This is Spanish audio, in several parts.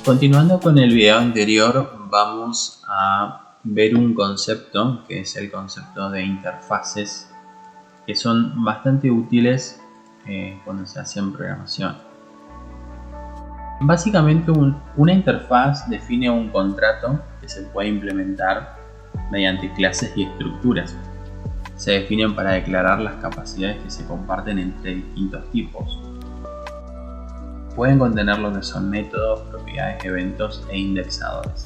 Continuando con el video anterior, vamos a ver un concepto que es el concepto de interfaces, que son bastante útiles cuando se hace en programación. Básicamente una interfaz define un contrato que se puede implementar mediante clases y estructuras. Se definen para declarar las capacidades que se comparten entre distintos tipos. Pueden contener lo que son métodos, propiedades, eventos e indexadores.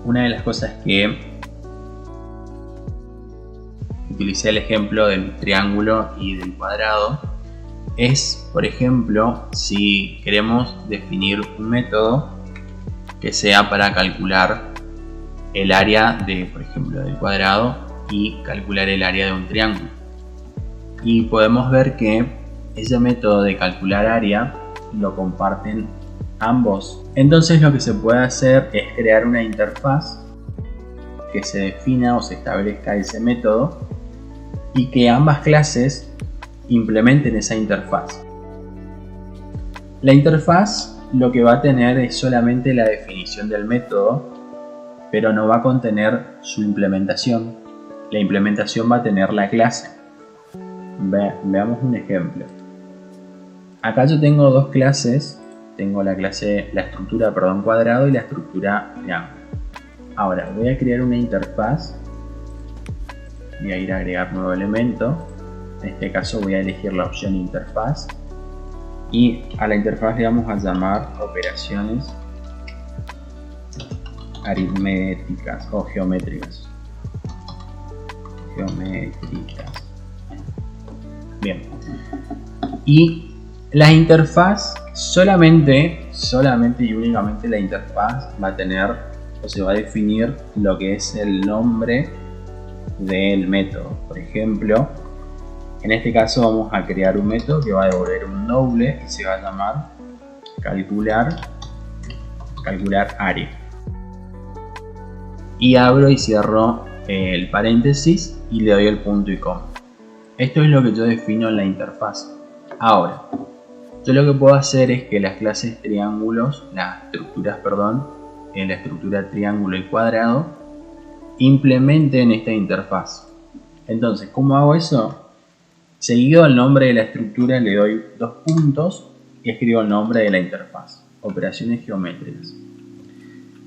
Una de las cosas que utilicé el ejemplo del triángulo y del cuadrado es, por ejemplo, si queremos definir un método que sea para calcular el área de, por ejemplo, del cuadrado y calcular el área de un triángulo. Y podemos ver que ese método de calcular área lo comparten ambos. Entonces lo que se puede hacer es crear una interfaz que se defina o se establezca ese método y que ambas clases implementen esa interfaz. La interfaz lo que va a tener es solamente la definición del método, pero no va a contener su implementación. La implementación va a tener la clase. Veamos un ejemplo. Acá yo tengo dos clases. Tengo la estructura cuadrado y la estructura triángulo. Ahora voy a crear una interfaz. Voy a ir a agregar nuevo elemento. En este caso voy a elegir la opción interfaz. Y a la interfaz le vamos a llamar operaciones aritméticas o geométricas. Bien. Y la interfaz solamente y únicamente la interfaz va a tener o se va a definir lo que es el nombre del método. Por ejemplo, en este caso vamos a crear un método que va a devolver un doble y se va a llamar calcular área. Y abro y cierro el paréntesis y le doy el punto y coma. Esto es lo que yo defino en la interfaz. Ahora, yo lo que puedo hacer es que las clases triángulos, la estructura triángulo y cuadrado, implementen esta interfaz. Entonces, ¿cómo hago eso? Seguido al nombre de la estructura le doy dos puntos y escribo el nombre de la interfaz, operaciones geométricas.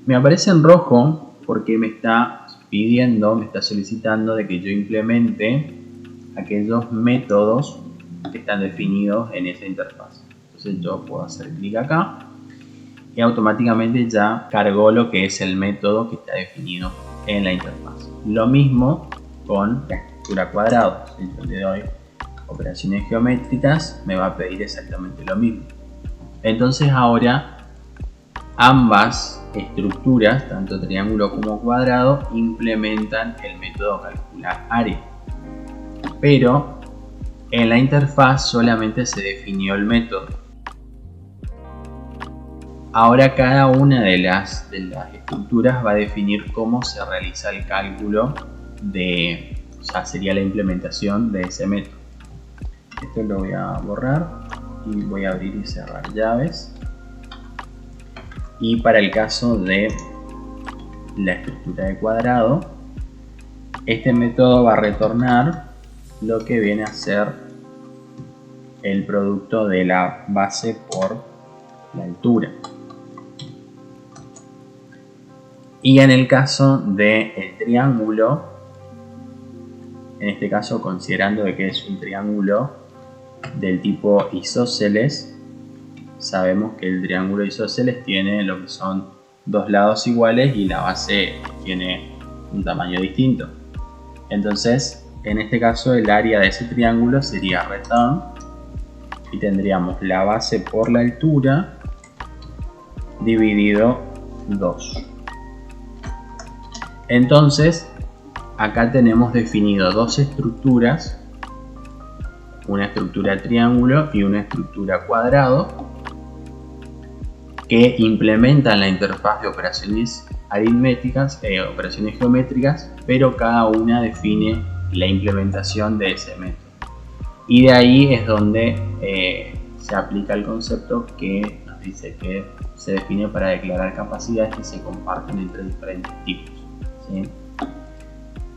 Me aparece en rojo porque me está solicitando de que yo implemente aquellos métodos que están definidos en esa interfaz. Entonces yo puedo hacer clic acá y automáticamente ya cargó lo que es el método que está definido en la interfaz. Lo mismo con la estructura cuadrado. Si yo le doy operaciones geométricas, me va a pedir exactamente lo mismo. Entonces ahora ambas estructuras, tanto triángulo como cuadrado, implementan el método calcular área. Pero en la interfaz solamente se definió el método. Ahora cada una de las estructuras va a definir cómo se realiza el cálculo sería la implementación de ese método. Esto lo voy a borrar y voy a abrir y cerrar llaves. Y para el caso de la estructura de cuadrado, este método va a retornar lo que viene a ser el producto de la base por la altura. Y en el caso del triángulo, en este caso considerando de que es un triángulo del tipo isósceles, sabemos que el triángulo isósceles tiene lo que son dos lados iguales y la base tiene un tamaño distinto. Entonces, en este caso el área de ese triángulo sería return y tendríamos la base por la altura dividido 2. Entonces, acá tenemos definido dos estructuras, una estructura triángulo y una estructura cuadrado, que implementan la interfaz de operaciones aritméticas, operaciones geométricas, pero cada una define la implementación de ese método. Y de ahí es donde se aplica el concepto que nos dice que se define para declarar capacidades que se comparten entre diferentes tipos, ¿sí?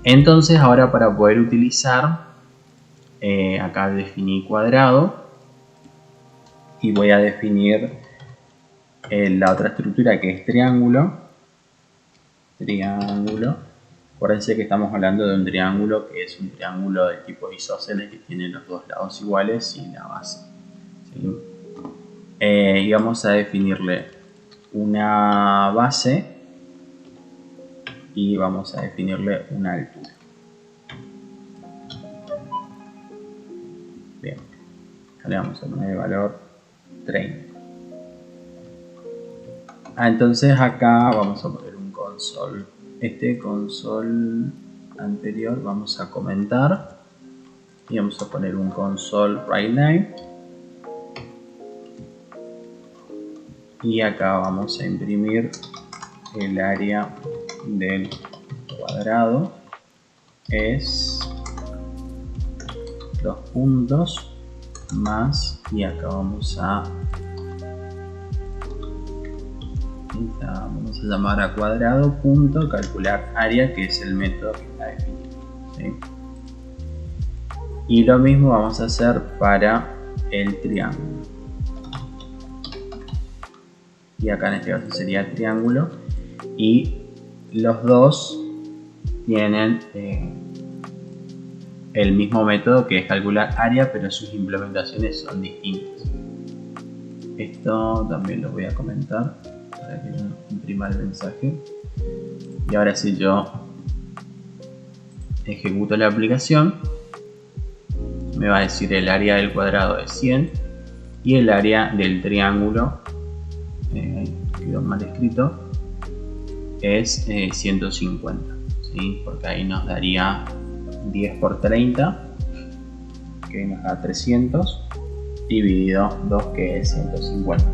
Entonces ahora, para poder utilizar, acá definí cuadrado y voy a definir la otra estructura, que es triángulo. Acuérdense que estamos hablando de un triángulo que es un triángulo de tipo isósceles, que tiene los dos lados iguales y la base, ¿sí? Y vamos a definirle una base y vamos a definirle una altura. Bien, acá le vamos a poner el valor 30. Entonces acá vamos a poner un console. Este console anterior vamos a comentar y vamos a poner un console writeLine. Y acá vamos a imprimir el área del cuadrado, es 2 puntos más, y acá vamos a llamar a cuadrado punto calcular área, que es el método que está definido, ¿sí? Y lo mismo vamos a hacer para el triángulo. Y acá en este caso sería triángulo, y los dos tienen el mismo método, que es calcular área, pero sus implementaciones son distintas. Esto también lo voy a comentar para que no imprima el mensaje. Y ahora, si yo ejecuto la aplicación, me va a decir el área del cuadrado es 100 y el área del triángulo, quedó mal escrito, es 150, ¿sí? Porque ahí nos daría 10 por 30, que nos da 300, dividido 2, que es 150.